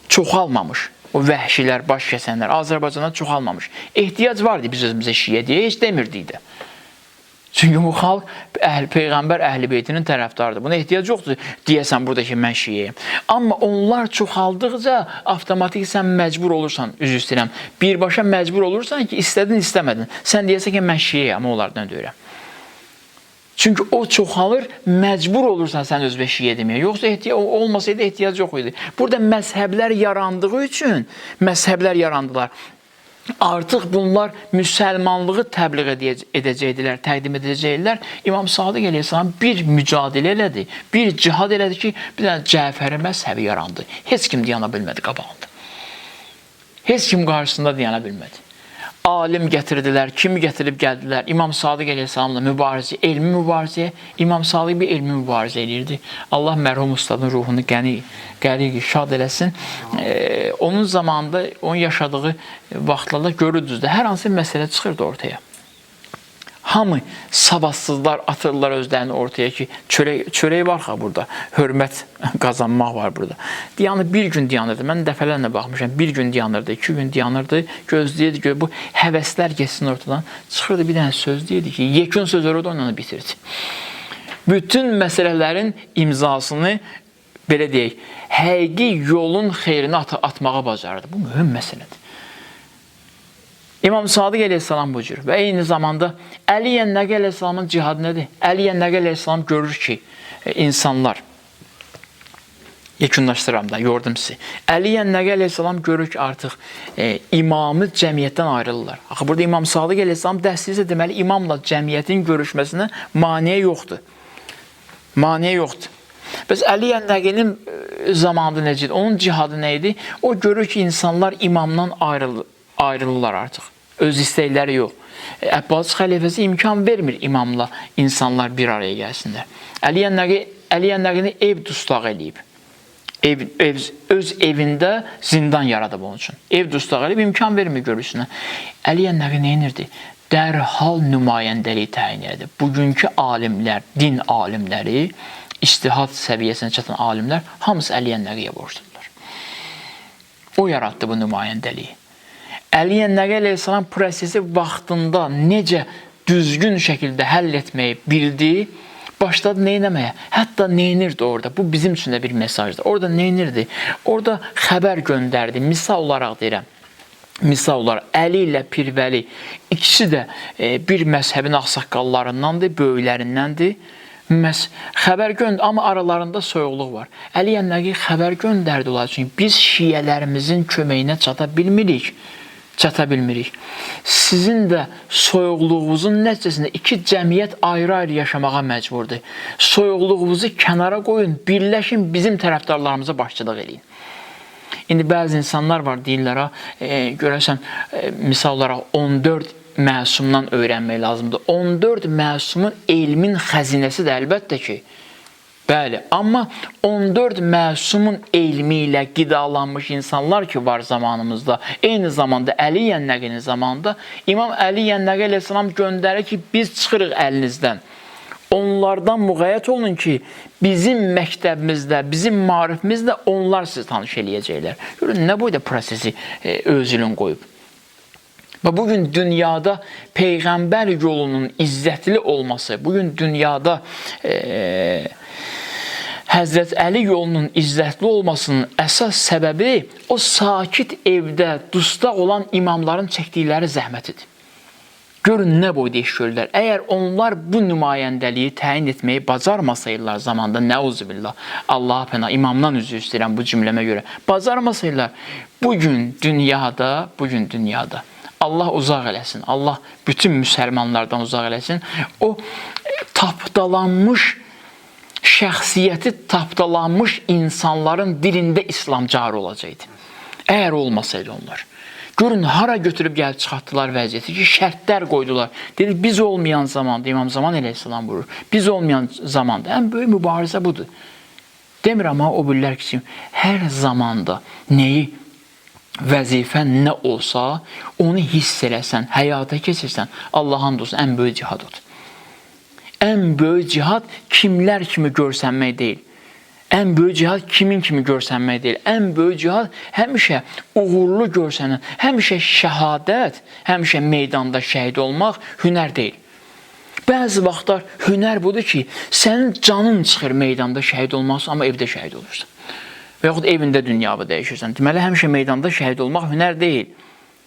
çoxalmamış, o vəhşilər, baş kəsənlər Azərbaycanda çoxalmamış. Ehtiyac vardı biz özümüzə şiə deyə, heç demirdik də. Çünki bu xalq Peyğəmbər Əhl-i Beytinin tərəfdarıdır. Buna ehtiyac yoxdur deyəsən buradakı mən şiəyəm. Amma onlar çoxaldıqca avtomatik sən məcbur olursan, üzr istəyirəm, birbaşa məcbur olursan ki, istədin, istəmədin. Sən deyəsən ki, mən şiəyəm, onlardan deyirəm. Çünki o çoxalır, məcbur olursan sən özbə şiə deməyə. Yoxsa olmasaydı ehtiyac yox idi. Burada məzhəblər yarandığı üçün, məzhəblər yarandılar. Artıq bunlar müsəlmanlığı təbliğ edəcəkdilər, təqdim edəcəkdilər. İmam Sadiq əleyhissalam bir mücadilə elədi, bir cihad elədi ki, bir dənə Cəfəri məzhəbi yarandı. Heç kim dayana bilmədi qabağında. Heç kim qarşısında dayana bilmədi. Alim gətirdilər, kimi gətirib gəldilər. İmam Sadiq əleyhissalamla mübarizə, elmi mübarizəyə, İmam Sadiq bir elmi mübarizə edirdi. Allah mərhum ustadın ruhunu qəriq şad eləsin. Onun zamanında, onun yaşadığı vaxtlarda görürdünüz də, hər hansı bir məsələ çıxırdı ortaya. Hamı savadsızlar atırlar özlərini ortaya ki, çörək var xa burada, hörmət qazanmaq var burada. Diyanı bir gün diyanırdı, mən dəfələrlə baxmışam, bir gün diyanırdı, 2 gün diyanırdı, gözləyirdi ki, bu həvəslər geçsin ortadan. Çıxırdı bir dənə söz deyirdi ki, yekun söz orada onunla bitirdi. Bütün məsələlərin imzasını, belə deyək, həqiqi yolun xeyrini atmağa bacardı. Bu mühüm məsələdir. İmam Sadiq əleyhissalam bu cür və eyni zamanda Əli Yənnəqi əleyhissalamın cihadı nədir? Əli Yənnəqi əleyhissalam görür ki, insanlar, yekunlaşdıram da, yordum sizi. Əli Yənnəqi əleyhissalam görür ki, artıq imamı cəmiyyətdən ayrılırlar. Axı, burada İmam Sadiq əleyhissalam dəstəyirsə, deməli, imamla cəmiyyətin görüşməsinə maniyə yoxdur. Maniyə yoxdur. Bəs Əli Yənnəqinin zamanında necədir? Onun cihadı nə idi? O görür ki, insanlar imamdan ayrılırlar artıq. Öz istəkləri yox. Əbbasi xəlifəsi imkan vermir imamla insanlar bir araya gəlsinlər. Əli Yənnəqini ev dustaq eləyib. Öz evində zindan yaradıb onun üçün. Ev dustaq eləyib, imkan vermir görüşünə. Əli Yənnəqi nə edirdi? Dərhal nümayəndəliyi təyin edir. Bugünkü alimlər, din alimləri, İstihad səviyyəsinə çatan alimlər hamısı Əli Yənnəqiyə borcludur. O yaratdı bu nümayəndəliyi. Əli Yənnəqi əleyhissalam prosesi vaxtında necə düzgün şəkildə həll etməyi bildi, başladı neynəməyə? Hətta neynirdi orada? Bu bizim üçün də bir mesajdır. Orada neynirdi? Orada xəbər göndərdi. Misal olaraq deyirəm. Misal olaraq Əli ilə Pirvəli ikisi də bir məzhəbin ağsaqqallarındandır, böyüklərindəndir. Xəbər göndərdi, amma aralarında soyuqluq var. Əli Yənnəqi xəbər göndərdi onlar üçün. Biz şiyələrimizin köməyinə çata bilmirik. Sizin də soyuqluğunuzun nəticəsində iki cəmiyyət ayrı-ayrı yaşamağa məcburdur. Soyuqluğunuzu kənara qoyun, birləşin, bizim tərəfdarlarımıza başçılıq edin. İndi bəzi insanlar var, deyirlər, görəsən, misal olaraq 14 məsumdan öyrənmək lazımdır. 14 məsumun elmin xəzinəsi də əlbəttə ki, bəli, amma 14 məsumun elmi ilə qidalanmış insanlar ki var zamanımızda, eyni zamanda Əli Yənnəqinin zamanında İmam Əli Yənnəqi əleyhissalam göndərir ki, biz çıxırıq əlinizdən. Onlardan müğayyət olun ki, bizim məktəbimizdə, bizim maarifimizdə onlar sizi tanış eləyəcəklər. Görün, nə boyda prosesi özünün qoyub. Bugün dünyada Peyğəmbər yolunun izzətli olması, bugün dünyada Həzrət Əli yolunun izzətli olmasının əsas səbəbi o sakit evdə dustaq olan imamların çəkdikləri zəhmətidir. Görün, nə boyda iş görürlər. Əgər onlar bu nümayəndəliyi təyin etməyi bacarmasaydılar zamanda, nəuzubillah, Allah pənah, imamdan üzr istəyirəm bu cümləmə görə, bacarmasaydılar, bugün dünyada, Allah uzaq eləsin, Allah bütün müsəlmanlardan uzaq eləsin, o tapdalanmış, şəxsiyyəti tapdalanmış insanların dilində İslam cari olacaqdı. Əgər olmasaydı onlar. Görün, hara götürüb gəlib çıxartdılar vəziyyəti ki, şərtlər qoydular. Dedi, biz olmayan zamanda, İmam Zaman əleyhissalam buyurur, biz olmayan zamanda ən böyük mübarizə budur. Demir amma o bilirlər ki, hər zamanda nəyi, vəzifən nə olsa, onu hiss eləsən, həyata keçirsən, Allah'ın olsun, ən böyük cihad odur. Ən böyük cihad kimlər kimi görsənmək deyil. Ən böyük cihad kimin kimi görsənmək deyil. Ən böyük cihad həmişə uğurlu görsənən, həmişə şəhadət, həmişə meydanda şəhid olmaq hünər deyil. Bəzi vaxtlar hünər budur ki, sənin canın çıxır meydanda şəhid olmaqsa, amma evdə şəhid olursan. Və yaxud evində dünyavı dəyişirsən. Deməli, həmişə meydanda şəhid olmaq hünər deyil.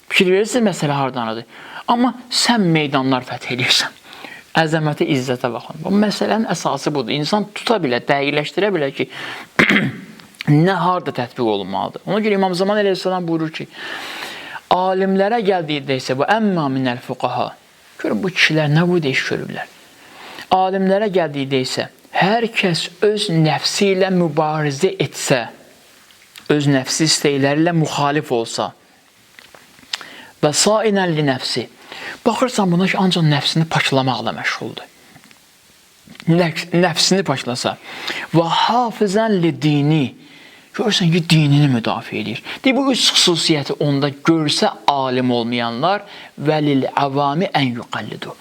Fikir verirsiniz, məsələ hardanıdır. Amma sən meydanlar fəth edirsən. Əzəməti, izzətə baxın. Bu məsələnin əsası budur. İnsan tuta bilər, dəqiqləşdirə bilər ki, nə harda tətbiq olunmalıdır. Ona görə İmam Zaman əleyhissalam buyurur ki, alimlərə gəldikdə isə bu əmmə minəl fuqaha. Görün, bu kişilər nə bu iş görürlər. Alimlərə gəldikdə isə hər kəs öz nəfsi ilə mübarizə etsə, öz nəfsi istəkləri ilə müxalif olsa və sainən li nəfsi, baxırsan buna ki, ancaq nəfsini paçlamaqla məşğuldur. Nəfsini paçlasa və hafizən li dini, görürsən ki, dinini müdafiə edir. Bu üç xüsusiyyəti onda görsə alim olmayanlar və lil avami ən yuqallidu.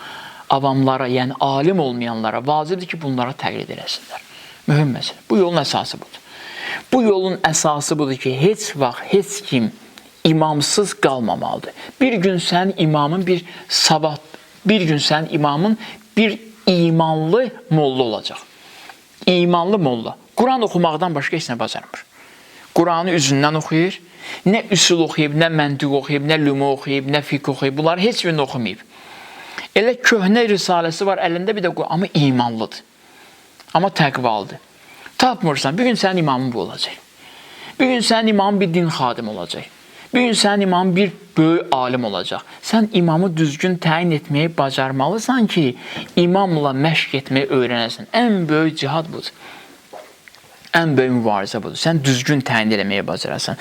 Avamlara, yəni alim olmayanlara vacibdir ki, bunlara təqlid eləsinlər. Mühüm məsələ. Bu yolun əsası budur. Bu yolun əsası budur ki, heç vaxt, heç kim imamsız qalmamalıdır. Bir gün sənin imamın bir imanlı molla olacaq. İmanlı molla Quran oxumaqdan başqa heç nə bacarmır. Quranı üzündən oxuyur. Nə üsul oxuyub, nə məntiq oxuyub, nə lüğə oxuyub, nə fiqh oxuyub. Bunlar heç birini oxumayıb. Elə köhnə risaləsi var əlində bir də amma imanlıdır. Amma təqvalıdır. Tapmırsan, bir gün sənin imamın bu olacaq. Bir gün sənin imamın bir din xadimi olacaq. Bir gün sənin imamın bir böyük alim olacaq. Sən imamı düzgün təyin etməyi bacarmalısan ki, imamla məşq etməyi öyrənəsən. Ən böyük cihad budur. Ən böyük mübarizə budur. Sən düzgün təyin eləməyi bacarasan.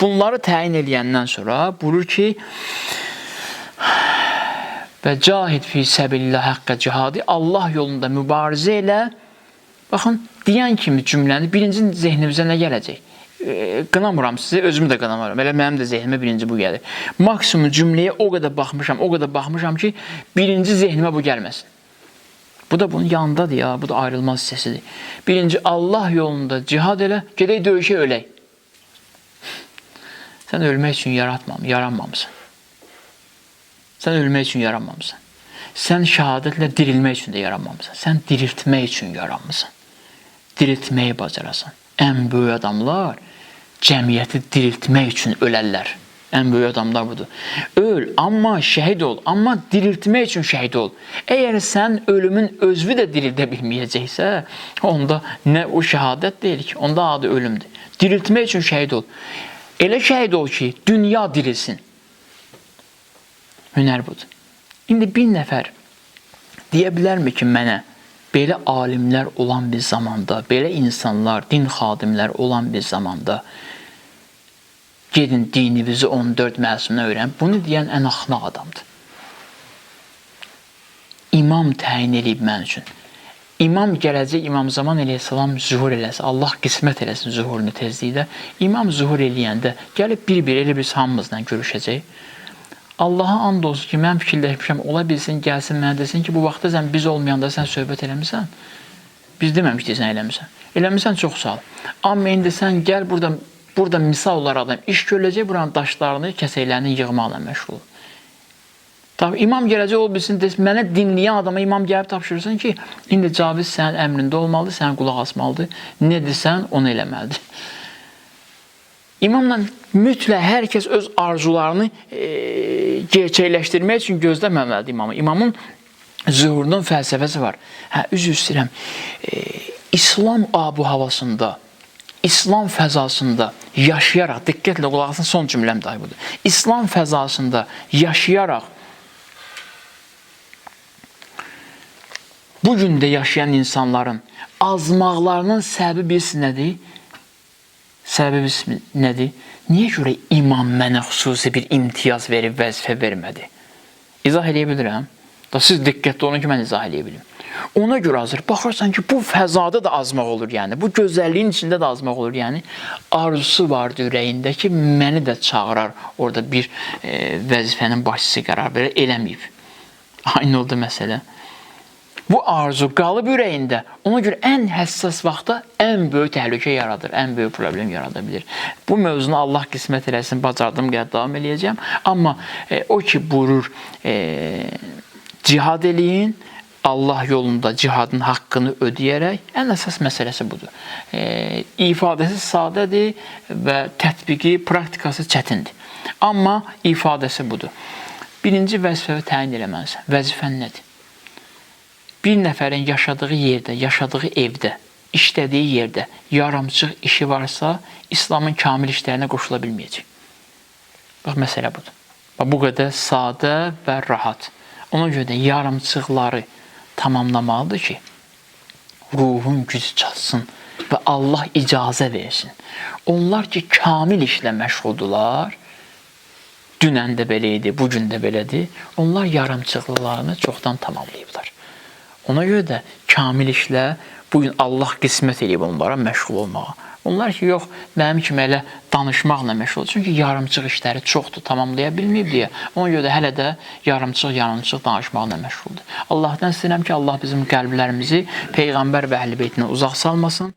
Bunları təyin eləyəndən sonra buyurur ki, və cahid fi səbilillah haqqə cihadı, Allah yolunda mübarizə elə. Baxın, deyən kimi cümləni birinci zehnimizə nə gələcək? Qınamıram sizi, özümü də qınamıram. Elə mənim də zehnimə birinci bu gəlir. Maksimum cümləyə o qədər baxmışam ki, birinci zehnimə bu gəlməsin. Bu da bunun yanındadır ya, bu da ayrılmaz hissəsidir. Birinci, Allah yolunda cihad elə, gedək döyüşə ölək. Sən ölmək üçün yaranmamısan. Sən ölmək üçün yaranmamısan. Sən şəhadətlə dirilmək üçün də yaranmamısan. Sən diriltmək üçün yaranmısan. Diriltməyi bacarasan. Ən böyük adamlar cəmiyyəti diriltmək üçün ölərlər. Ən böyük adamlar budur. Öl, amma şəhid ol. Amma diriltmək üçün şəhid ol. Əgər sən ölümün özünü də dirildə bilməyəcəksə, onda nə o şəhadət deyil ki, onda adı ölümdür. Diriltmək üçün şəhid ol. Elə şəhid ol ki, dünya dirilsin. Hünər budur. İndi bir nəfər deyə bilərmi ki, mənə belə alimlər olan bir zamanda, belə insanlar, din xadimlər olan bir zamanda gedin dininizi 14 məsumuna öyrənin. Bunu deyən ən axmaq adamdır. İmam təyin edib mən üçün. İmam gələcək, İmam Zaman əleyhissalam zuhur eləsin. Allah qismət eləsin zuhurunu tezlikdə. İmam zuhur eləyəndə gəlib bir-bir elə biz hamımızla görüşəcək. Allaha and olsun ki, mən fikirləşmişəm, ola bilsin, gəlsin, mənə desin ki, bu vaxtda sən biz olmayanda sən söhbət eləmirsən. Biz deməmişdik sən eləmirsən. Eləmirsən, çox sağ ol. Amma indi sən gəl burada misal olaraq adam iş görüləcək, buranın daşlarını, kəsəklərini yığmaqla məşğul. Tabii, imam gələcək ol bilsin, mənə dinləyən adama imam gəlib tapşırırsan ki, indi Caviz sənin əmrində olmalıdır, sən qulaq asmalıdır, nə desən, onu eləməlidir. İmamla mütləq hər kəs öz arzularını gerçəkləşdirmək üçün gözləməməlidir imamı. İmamın zuhurunun fəlsəfəsi var. Üzr istəyirəm, İslam abu-havasında, İslam fəzasında yaşayaraq, diqqətlə qulaq asın, son cümləm dahi budur. İslam fəzasında yaşayaraq bu gündə yaşayan insanların azmaqlarının səbəbi bilsin nədir? Səbəbi nədir? Niyə görə imam mənə xüsusi bir imtiyaz verib, vəzifə vermədi? İzah edə bilirəm. Siz diqqətli olun ki, mən izah edə bilim. Ona görə hazır, baxırsan ki, bu fəzada da azmaq olur, yəni. Bu gözəlliyin içində də azmaq olur, yəni. Arzusu vardı ürəyində ki, məni də çağırar, orada bir vəzifənin başçısı qərar verir, eləməyib. Aynı oldu məsələ. Bu arzu qalıb ürəyində, ona görə ən həssas vaxtda ən böyük təhlükə yaradır, ən böyük problem yarada bilir. Bu mövzunu Allah qismət eləsin, bacardığım qədər davam eləyəcəm. Amma o ki, buyurur, cihad eləyin, Allah yolunda cihadın haqqını ödəyərək, ən əsas məsələsi budur. İfadəsi sadədir və tətbiqi, praktikası çətindir. Amma ifadəsi budur. Birinci vəzifə təyin eləməlisən. Vəzifən nədir? Bir nəfərin yaşadığı yerdə, yaşadığı evdə, işlədiyi yerdə yarımçıq işi varsa, İslamın kamil işlərinə qoşula bilməyəcək. Bax, məsələ budur. Bu qədər sadə və rahat. Ona görə də yarımçıqları tamamlamalıdır ki, ruhun gücü çatsın və Allah icazə versin. Onlar ki, kamil işlə məşğuldurlar, dünən də belə idi, bugün də belədir, onlar yarımçıqlarını çoxdan tamamlayıblar. Ona görə də kamil işlə bugün Allah qismət edib onlara məşğul olmağa. Onlar ki, yox, mənim kimi elə danışmaqla məşğul. Çünki yarımçıq işləri çoxdur, tamamlaya bilməyib deyə. Ona görə də hələ də yarımçıq danışmaqla məşğuldur. Allahdan istəyirəm ki, Allah bizim qəlblərimizi Peyğəmbər və Əhl-i Beytindən uzaq salmasın.